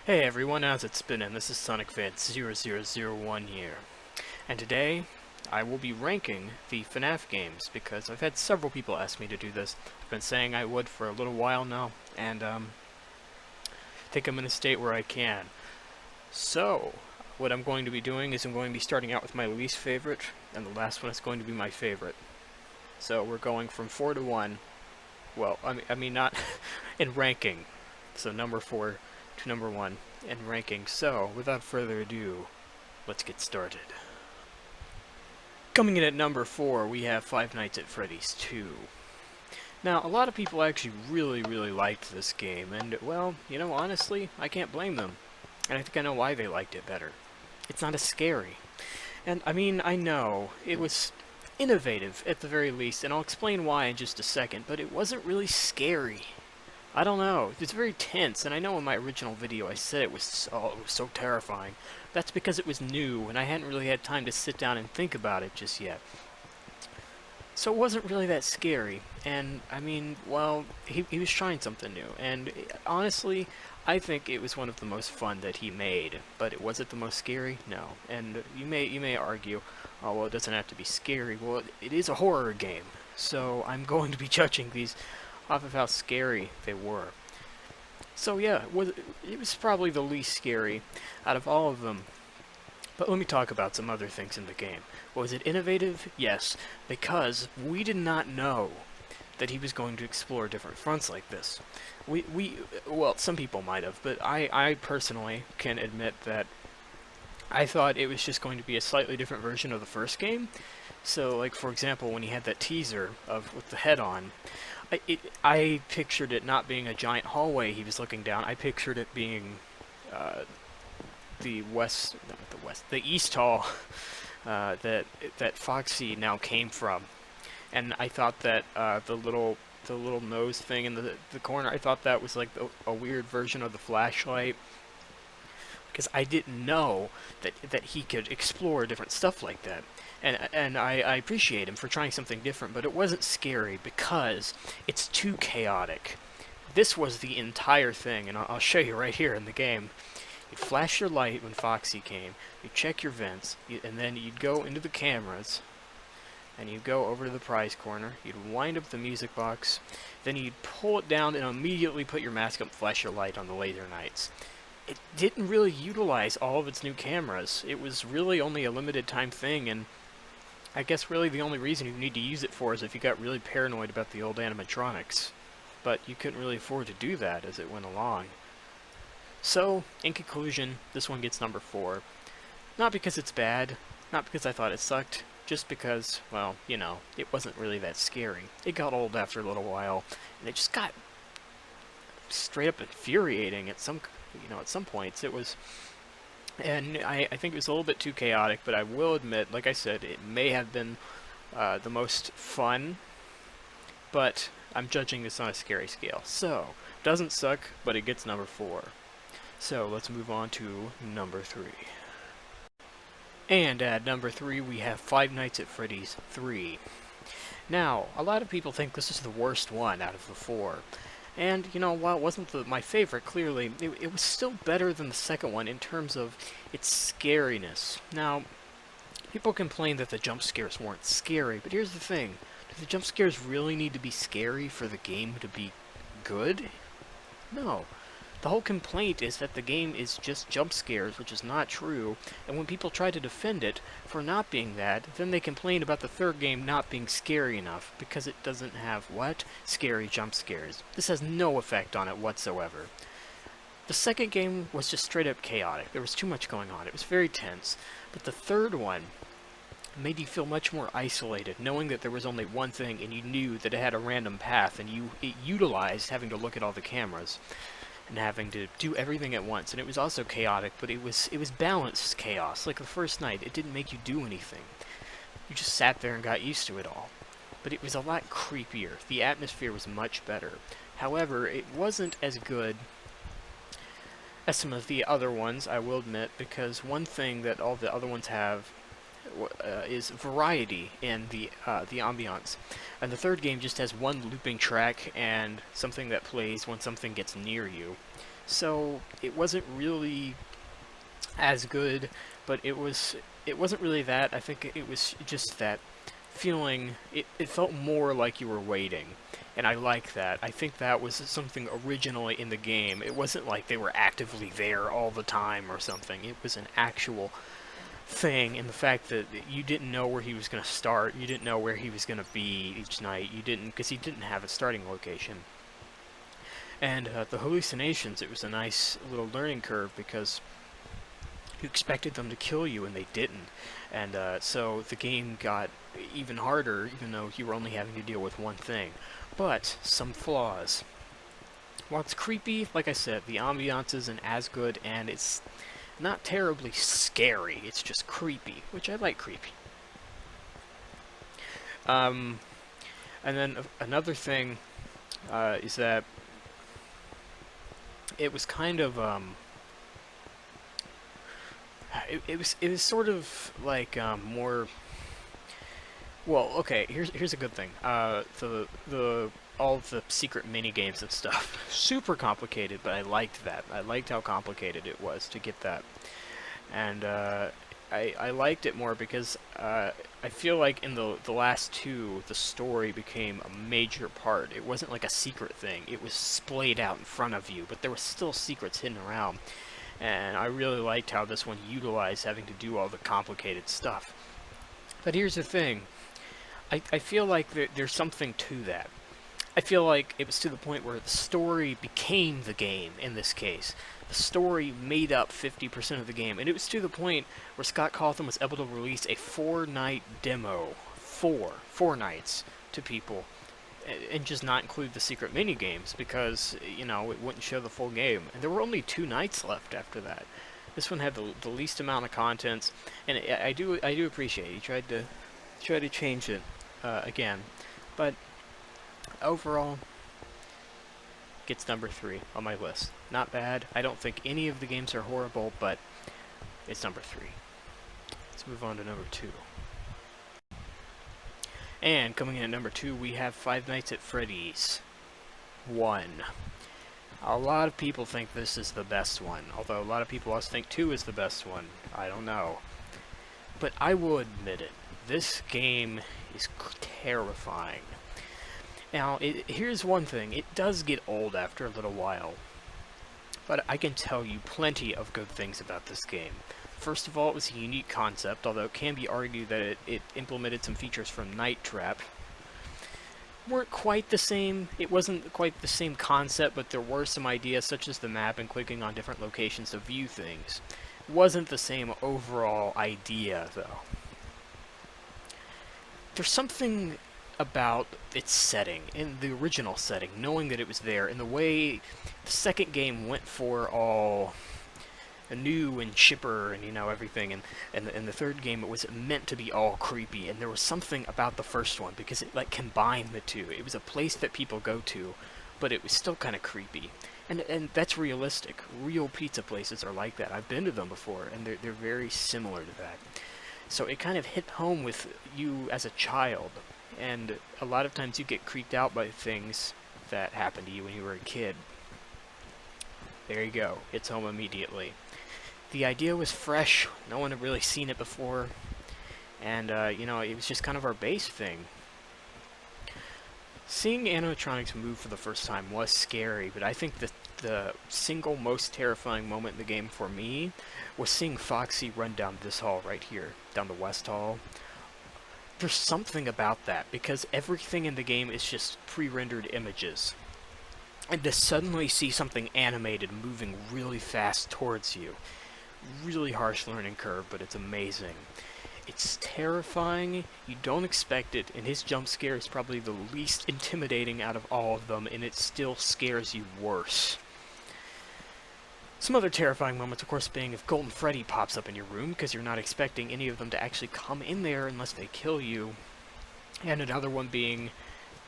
Hey everyone, how's it spinning? This is SonicVid0001 here. And today, I will be ranking the FNAF games, because I've had several people ask me to do this. I've been saying I would for a little while now, and I think I'm in a state where I can. So, what I'm going to be doing is I'm going to be starting out with my least favorite, and the last one is going to be my favorite. So we're going from 4 to 1. Well, I mean not in ranking. So number 4 to number 1 in ranking. So, without further ado, let's get started. Coming in at number 4, we have Five Nights at Freddy's 2. Now, a lot of people actually really liked this game, and, well, you know, honestly, I can't blame them. And I think I know why they liked it better. It's not as scary. And, I mean, I know, it was innovative, at the very least, and I'll explain why in just a second, but it wasn't really scary. I don't know. It's very tense, and I know in my original video I said it was so terrifying. That's because it was new, and I hadn't really had time to sit down and think about it just yet. So it wasn't really that scary, and, I mean, well, he was trying something new, and honestly, I think it was one of the most fun that he made, but was it the most scary? No. And you may argue, oh, well, it doesn't have to be scary. Well, it is a horror game, so I'm going to be judging these off of how scary they were. So yeah, it was probably the least scary out of all of them. But let me talk about some other things in the game. Was it innovative? Yes, because we did not know that he was going to explore different fronts like this. Well, some people might have, but I personally can admit that I thought it was just going to be a slightly different version of the first game. So, like, for example, when he had that teaser with the head on, I pictured it not being a giant hallway he was looking down. I pictured it being the east hall that Foxy now came from, and I thought that the little nose thing in the corner, I thought that was like a weird version of the flashlight, because I didn't know that he could explore different stuff like that. And I appreciate him for trying something different, but it wasn't scary because it's too chaotic. This was the entire thing, and I'll show you right here in the game. You'd flash your light when Foxy came, you'd check your vents, and then you'd go into the cameras, and you'd go over to the prize corner, you'd wind up the music box, then you'd pull it down and immediately put your mask up and flash your light on the laser nights. It didn't really utilize all of its new cameras. It was really only a limited time thing, and I guess really the only reason you need to use it for is if you got really paranoid about the old animatronics. But you couldn't really afford to do that as it went along. So, in conclusion, this one gets number 4. Not because it's bad, not because I thought it sucked, just because, well, you know, it wasn't really that scary. It got old after a little while, and it just got straight up infuriating at some points. It was... And I think it was a little bit too chaotic, but I will admit, like I said, it may have been the most fun, but I'm judging this on a scary scale. So, doesn't suck, but it gets number 4. So, let's move on to number 3. And at number 3, we have Five Nights at Freddy's 3. Now, a lot of people think this is the worst one out of the 4. And, you know, while it wasn't my favorite, clearly, it was still better than the second one in terms of its scariness. Now, people complain that the jump scares weren't scary, but here's the thing. Do the jump scares really need to be scary for the game to be good? No. The whole complaint is that the game is just jump scares, which is not true, and when people try to defend it for not being that, then they complain about the third game not being scary enough, because it doesn't have, what? Scary jump scares. This has no effect on it whatsoever. The second game was just straight up chaotic. There was too much going on. It was very tense. But the third one made you feel much more isolated, knowing that there was only one thing, and you knew that it had a random path, and it utilized having to look at all the cameras and having to do everything at once. And it was also chaotic, but it was balanced chaos. Like the first night, it didn't make you do anything. You just sat there and got used to it all. But it was a lot creepier. The atmosphere was much better. However, it wasn't as good as some of the other ones, I will admit, because one thing that all the other ones have is variety in the ambiance. And the third game just has one looping track and something that plays when something gets near you. So it wasn't really as good, but it wasn't really that. I think it was just that feeling. It felt more like you were waiting, and I like that. I think that was something originally in the game. It wasn't like they were actively there all the time or something. It was an actual thing in the fact that you didn't know where he was going to start. You didn't know where he was going to be each night. You didn't, because he didn't have a starting location. And the hallucinations, it was a nice little learning curve because you expected them to kill you and they didn't. And so the game got even harder, even though you were only having to deal with one thing. But some flaws. While it's creepy, like I said, the ambiance isn't as good, and it's not terribly scary. It's just creepy, which I like creepy. And then another thing is that it was kind of it was sort of like more. Well, okay. Here's a good thing. The all the secret mini games and stuff, super complicated, but I liked that. I liked how complicated it was to get that, and I liked it more because I feel like in the last two, the story became a major part. It wasn't like a secret thing. It was splayed out in front of you, but there were still secrets hidden around. And I really liked how this one utilized having to do all the complicated stuff. But here's the thing. I feel like there's something to that. I feel like it was to the point where the story became the game in this case. The story made up 50% of the game, and it was to the point where Scott Cawthon was able to release a 4-night demo, four nights, to people, and just not include the secret mini games because, you know, it wouldn't show the full game. And there were only 2 nights left after that. This one had the least amount of contents, and I do appreciate it. He tried to change it again, but overall, gets number 3 on my list. Not bad. I don't think any of the games are horrible, but it's number 3. Let's move on to number 2. And coming in at number 2, we have Five Nights at Freddy's 1. A lot of people think this is the best one, although a lot of people also think 2 is the best one. I don't know. But I will admit it. This game is terrifying. Now, here's one thing. It does get old after a little while. But I can tell you plenty of good things about this game. First of all, it was a unique concept, although it can be argued that it implemented some features from Night Trap. Weren't quite the same. It wasn't quite the same concept, but there were some ideas, such as the map and clicking on different locations to view things. It wasn't the same overall idea, though. There's something about its setting, in the original setting, knowing that it was there, and the way the second game went for all new and chipper and, you know, everything, and the third game, it was meant to be all creepy, and there was something about the first one, because it, like, combined the two. It was a place that people go to, but it was still kind of creepy. And that's realistic. Real pizza places are like that. I've been to them before, and they're very similar to that. So it kind of hit home with you as a child. And a lot of times you get creeped out by things that happened to you when you were a kid. There you go. It's home immediately. The idea was fresh. No one had really seen it before. And, you know, it was just kind of our base thing. Seeing animatronics move for the first time was scary, but I think the single most terrifying moment in the game for me was seeing Foxy run down this hall right here, down the West Hall. There's something about that, because everything in the game is just pre-rendered images. And to suddenly see something animated moving really fast towards you, really harsh learning curve, but it's amazing. It's terrifying, you don't expect it, and his jump scare is probably the least intimidating out of all of them, and it still scares you worse. Some other terrifying moments, of course, being if Golden Freddy pops up in your room, because you're not expecting any of them to actually come in there unless they kill you. And another one being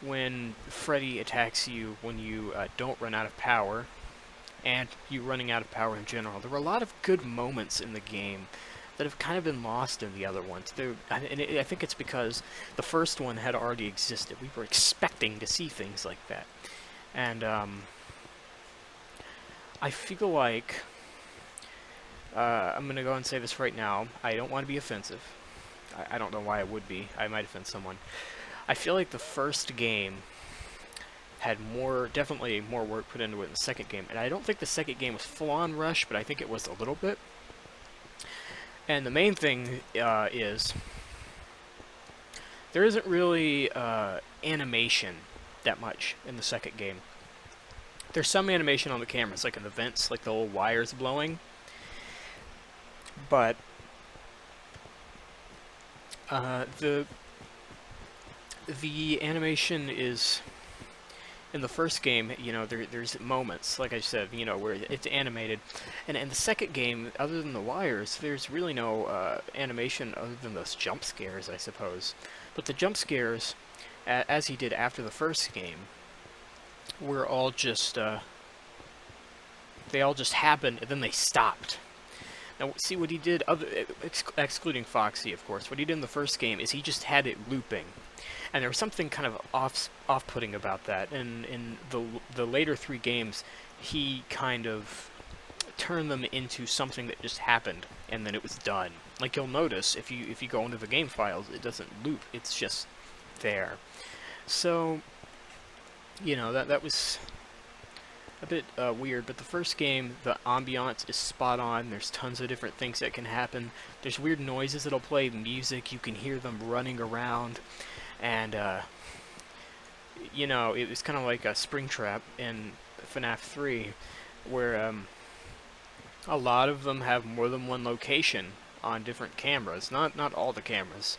when Freddy attacks you when you don't run out of power, and you running out of power in general. There were a lot of good moments in the game that have kind of been lost in the other ones. I think it's because the first one had already existed. We were expecting to see things like that. And I feel like, I'm gonna go and say this right now, I don't want to be offensive. I don't know why I would be. I might offend someone. I feel like the first game had definitely more work put into it than the second game, and I don't think the second game was full-on Rush, but I think it was a little bit. And the main thing is there isn't really animation that much in the second game. There's some animation on the cameras, like in the vents, like the old wires blowing, but the animation is, in the first game, you know, there's moments, like I said, you know, where it's animated, and in the second game, other than the wires, there's really no animation other than those jump scares, I suppose. But the jump scares, as he did after the first game, were all just they all just happened and then they stopped. Now, see what he did, excluding Foxy, of course. What he did in the first game is he just had it looping. And there was something kind of off-putting about that. And in the later 3 games, he kind of turned them into something that just happened, and then it was done. Like you'll notice, if you go into the game files, it doesn't loop. It's just there. So, you know, that was a bit weird, but the first game, the ambiance is spot on. There's tons of different things that can happen. There's weird noises that'll play, music, you can hear them running around, and you know, it was kind of like a Springtrap in FNAF 3, where a lot of them have more than one location on different cameras. Not all the cameras,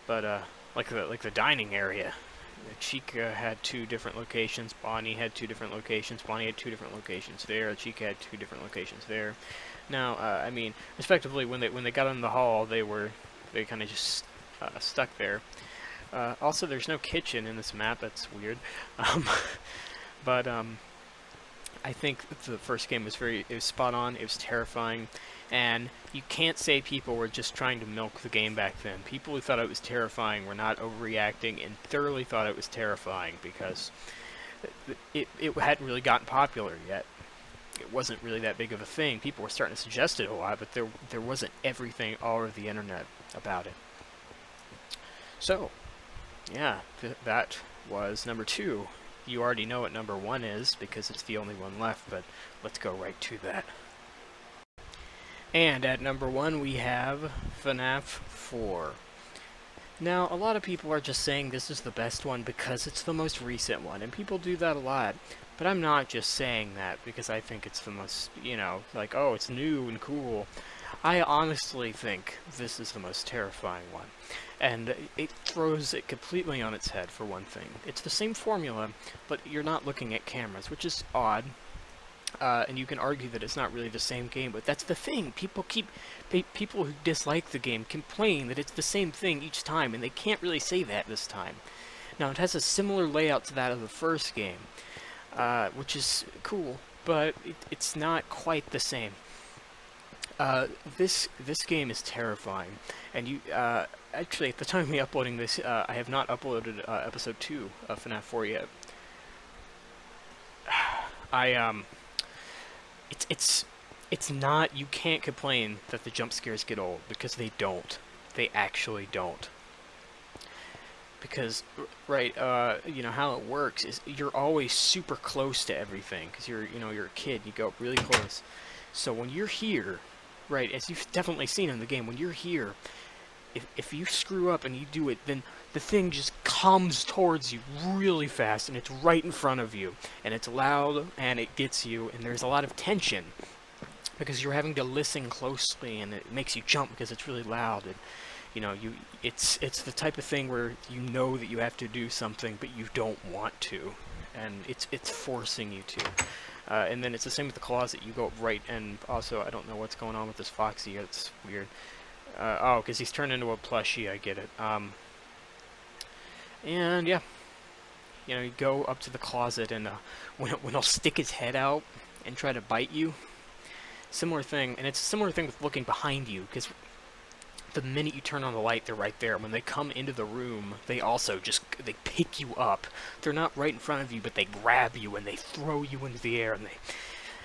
but like the dining area. Chica had 2 different locations, Bonnie had 2 different locations, Bonnie had 2 different locations there, Chica had 2 different locations there. Now, I mean, respectively, when they got in the hall, they kind of just stuck there. Also, there's no kitchen in this map. That's weird. But I think the first game was it was spot on. It was terrifying, and you can't say people were just trying to milk the game back then. People who thought it was terrifying were not overreacting and thoroughly thought it was terrifying, because it hadn't really gotten popular yet. It wasn't really that big of a thing. People were starting to suggest it a lot, but there wasn't everything all over the internet about it. So, yeah, that was number 2. You already know what number 1 is, because it's the only one left, but let's go right to that. And at number 1 we have FNAF 4. Now, a lot of people are just saying this is the best one because it's the most recent one, and people do that a lot. But I'm not just saying that because I think it's the most, you know, like, oh, it's new and cool. I honestly think this is the most terrifying one. And it throws it completely on its head, for one thing. It's the same formula, but you're not looking at cameras, which is odd. And you can argue that it's not really the same game, but that's the thing. People who dislike the game complain that it's the same thing each time, and they can't really say that this time. Now, it has a similar layout to that of the first game, which is cool, but it's not quite the same. This game is terrifying, and you actually, at the time of me uploading this, I have not uploaded episode 2 of FNAF 4 yet. It's not, you can't complain that the jump scares get old, because they don't. They actually don't. Because, right, you know, how it works is you're always super close to everything, because you're a kid, you go up really close. So when you're here, right, as you've definitely seen in the game, when you're here, if you screw up and you do it, then the thing just comes towards you really fast, and it's right in front of you, and it's loud, and it gets you, and there's a lot of tension, because you're having to listen closely, and it makes you jump because it's really loud, and you know, it's the type of thing where you know that you have to do something, but you don't want to, and it's forcing you to. And then it's the same with the closet. You go right, and also I don't know what's going on with this Foxy. It's weird. Oh, because he's turned into a plushie. I get it. And yeah, you know, you go up to the closet, and when he'll stick his head out and try to bite you, similar thing. And it's a similar thing with looking behind you, because the minute you turn on the light, they're right there. When they come into the room, they also they pick you up. They're not right in front of you, but they grab you and they throw you into the air, and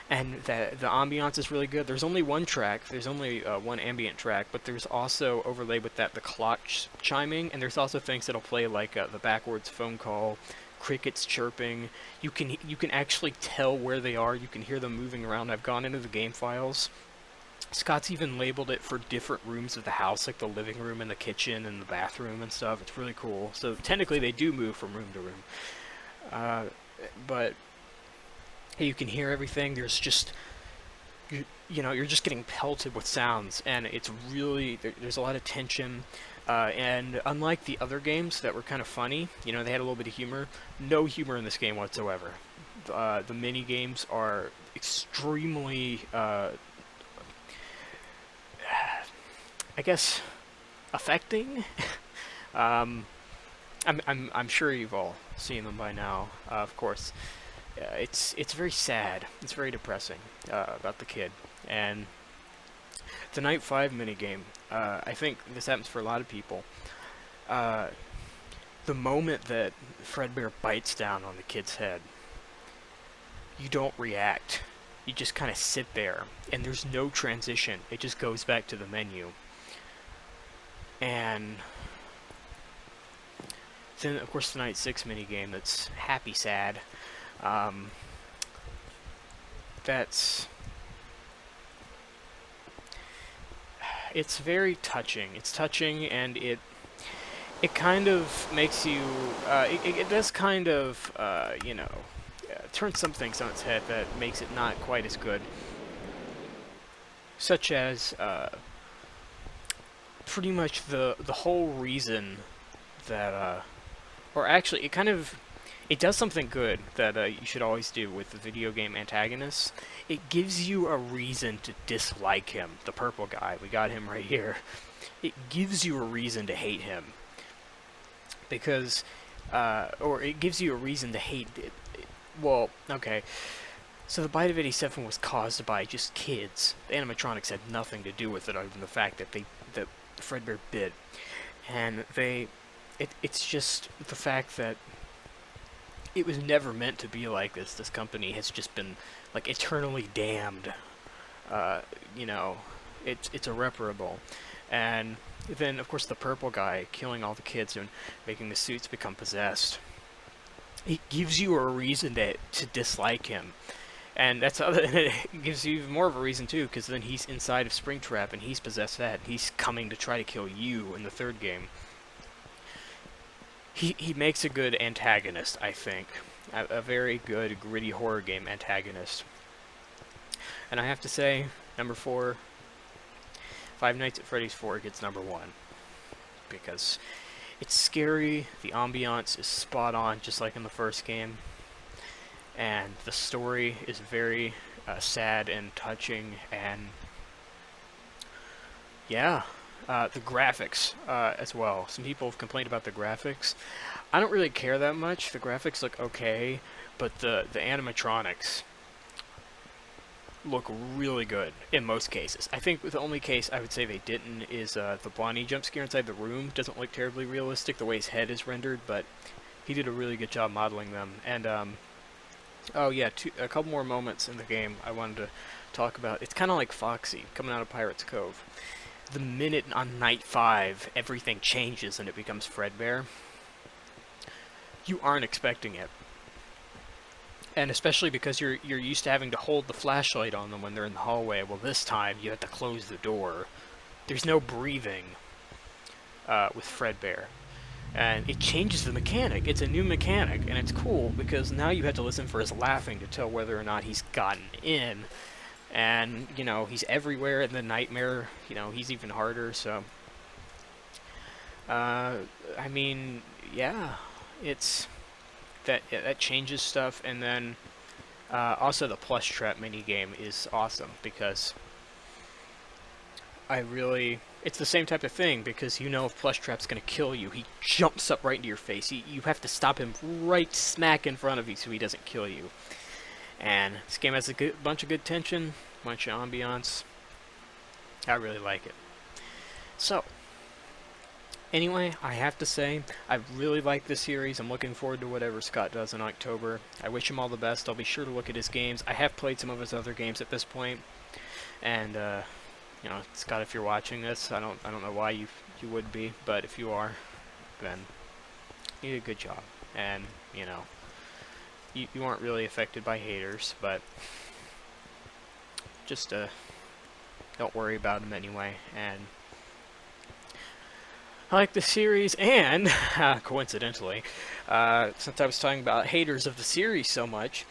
and the ambiance is really good. There's only one track. There's only one ambient track, but there's also overlaid with that the clock chiming, and there's also things that'll play like the backwards phone call, crickets chirping. You can actually tell where they are. You can hear them moving around. I've gone into the game files. Scott's even labeled it for different rooms of the house, like the living room and the kitchen and the bathroom and stuff. It's really cool. So technically they do move from room to room. But you can hear everything. There's just, you're just getting pelted with sounds, and it's really, there's a lot of tension. And unlike the other games that were kind of funny, they had a little bit of humor, no humor in this game whatsoever. The mini games are extremely, I guess, affecting. I'm sure you've all seen them by now. Of course, it's very sad. It's very depressing about the kid. And the Night 5 minigame, I think this happens for a lot of people. The moment that Fredbear bites down on the kid's head, you don't react. You just kind of sit there, and there's no transition. It just goes back to the menu. And then, of course, the Night 6 minigame that's happy sad. It's very touching. It's touching, and it kind of makes you, it does kind of, turn some things on its head that makes it not quite as good. Such as, pretty much the whole reason that, or actually, it does something good that you should always do with the video game antagonists. It gives you a reason to dislike him, the purple guy. We got him right here. It gives you a reason to hate him. Because, or it gives you a reason to hate it. Well, okay. So the Bite of 87 was caused by just kids. The animatronics had nothing to do with it other than the fact that that Fredbear bit. And it's just the fact that it was never meant to be like this. This company has just been, like, eternally damned. It's irreparable. And then, of course, the purple guy killing all the kids and making the suits become possessed. It gives you a reason to dislike him. And it gives you even more of a reason, too, because then he's inside of Springtrap, and he's possessed that. He's coming to try to kill you in the third game. He makes a good antagonist, I think. A very good, gritty horror game antagonist. And I have to say, number 4, Five Nights at Freddy's 4 gets number 1. Because it's scary, the ambiance is spot on, just like in the first game. And the story is very sad and touching, and yeah, the graphics as well. Some people have complained about the graphics. I don't really care that much. The graphics look okay, but the animatronics look really good in most cases. I think the only case I would say they didn't is the Bonnie jump scare inside the room. Doesn't look terribly realistic the way his head is rendered, but he did a really good job modeling them. And oh yeah, a couple more moments in the game I wanted to talk about. It's kind of like Foxy coming out of Pirate's Cove. The minute on Night 5 everything changes and it becomes Fredbear, you aren't expecting it. And especially because you're used to having to hold the flashlight on them when they're in the hallway. Well, this time you have to close the door. There's no breathing with Fredbear. And it changes the mechanic. It's a new mechanic, and it's cool because now you have to listen for his laughing to tell whether or not he's gotten in. And, he's everywhere in the nightmare. He's even harder, so... I mean, yeah, it's... That changes stuff, and then... also the Plush Trap minigame is awesome, because... It's the same type of thing, because if Plush Trap's gonna kill you, he jumps up right into your face. You have to stop him right smack in front of you so he doesn't kill you. And this game has a bunch of good tension, bunch of ambiance. I really like it. So, Anyway, I have to say, I really like this series. I'm looking forward to whatever Scott does in October. I wish him all the best. I'll be sure to look at his games. I have played some of his other games at this point, and you know, Scott, if you're watching this, I don't know why you would be, but if you are, then you did a good job. And you know, you aren't really affected by haters, but just don't worry about them anyway. And I like the series, and coincidentally, since I was talking about haters of the series so much,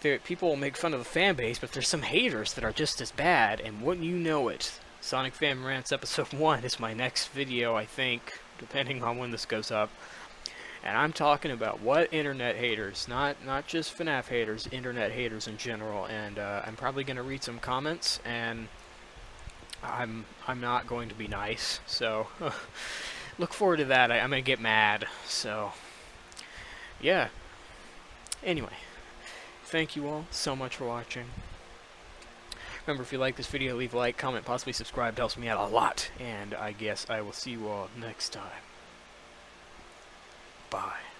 people will make fun of the fan base, but there's some haters that are just as bad, and wouldn't you know it, Sonic Fan Rants Episode 1 is my next video, I think, depending on when this goes up. And I'm talking about what internet haters, not just FNAF haters, internet haters in general. And I'm probably going to read some comments, and I'm not going to be nice. So look forward to that. I'm going to get mad. So yeah. Anyway, thank you all so much for watching. Remember, if you like this video, leave a like, comment, possibly subscribe. It helps me out a lot. And I guess I will see you all next time. Bye.